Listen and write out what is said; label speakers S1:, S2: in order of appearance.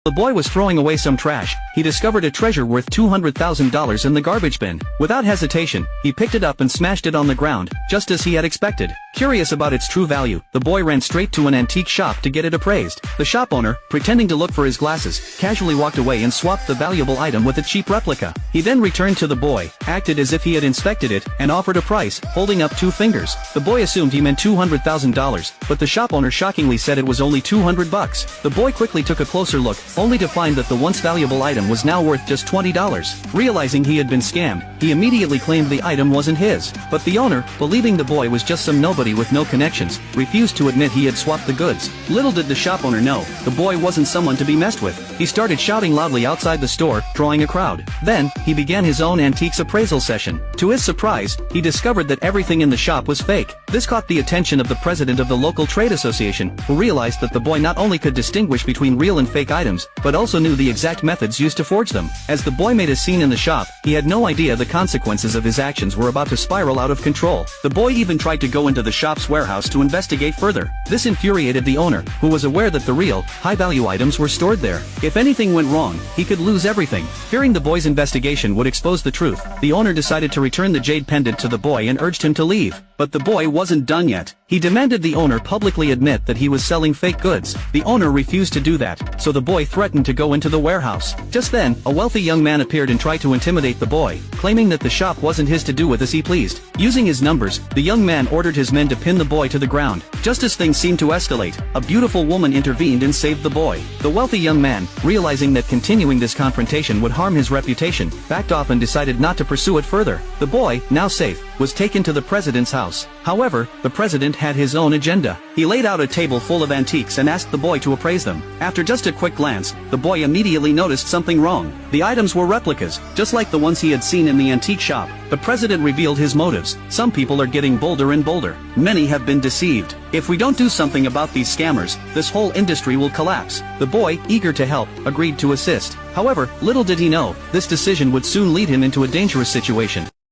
S1: The boy was throwing away some trash. He discovered a treasure worth $200,000 in the garbage bin. Without hesitation, he picked it up and smashed it on the ground, just as he had expected. Curious about its true value, the boy ran straight to an antique shop to get it appraised. The shop owner, pretending to look for his glasses, casually walked away and swapped the valuable item with a cheap replica. He then returned to the boy, acted as if he had inspected it, and offered a price, holding up 2 fingers. The boy assumed he meant $200,000, but the shop owner shockingly said it was only $200. The boy quickly took a closer look, only to find that the once valuable item was now worth just $20. Realizing he had been scammed, he immediately claimed the item wasn't his. But the owner, believing the boy was just some nobody with no connections, refused to admit he had swapped the goods. Little did the shop owner know, the boy wasn't someone to be messed with. He started shouting loudly outside the store, drawing a crowd. Then, he began his own antiques appraisal session. To his surprise, he discovered that everything in the shop was fake. This caught the attention of the president of the local trade association, who realized that the boy not only could distinguish between real and fake items, but also knew the exact methods used to forge them. As the boy made a scene in the shop, he had no idea the consequences of his actions were about to spiral out of control. The boy even tried to go into the shop's warehouse to investigate further. This infuriated the owner, who was aware that the real, high-value items were stored there. If anything went wrong, he could lose everything. Fearing the boy's investigation would expose the truth, the owner decided to return the jade pendant to the boy and urged him to leave. But the boy wasn't done yet. He demanded the owner publicly admit that he was selling fake goods. The owner refused to do that, so the boy threatened to go into the warehouse. Just then, a wealthy young man appeared and tried to intimidate the boy, claiming that the shop wasn't his to do with as he pleased. Using his numbers, the young man ordered his men to pin the boy to the ground. Just as things seemed to escalate, a beautiful woman intervened and saved the boy. The wealthy young man, realizing that continuing this confrontation would harm his reputation, backed off and decided not to pursue it further. The boy, now safe, was taken to the president's house. However, the president had his own agenda. He laid out a table full of antiques and asked the boy to appraise them. After just a quick glance, the boy immediately noticed something wrong. The items were replicas, just like the ones he had seen in the antique shop. The president revealed his motives. Some people are getting bolder and bolder. Many have been deceived. If we don't do something about these scammers, this whole industry will collapse. The boy, eager to help, agreed to assist. However, little did he know, this decision would soon lead him into a dangerous situation.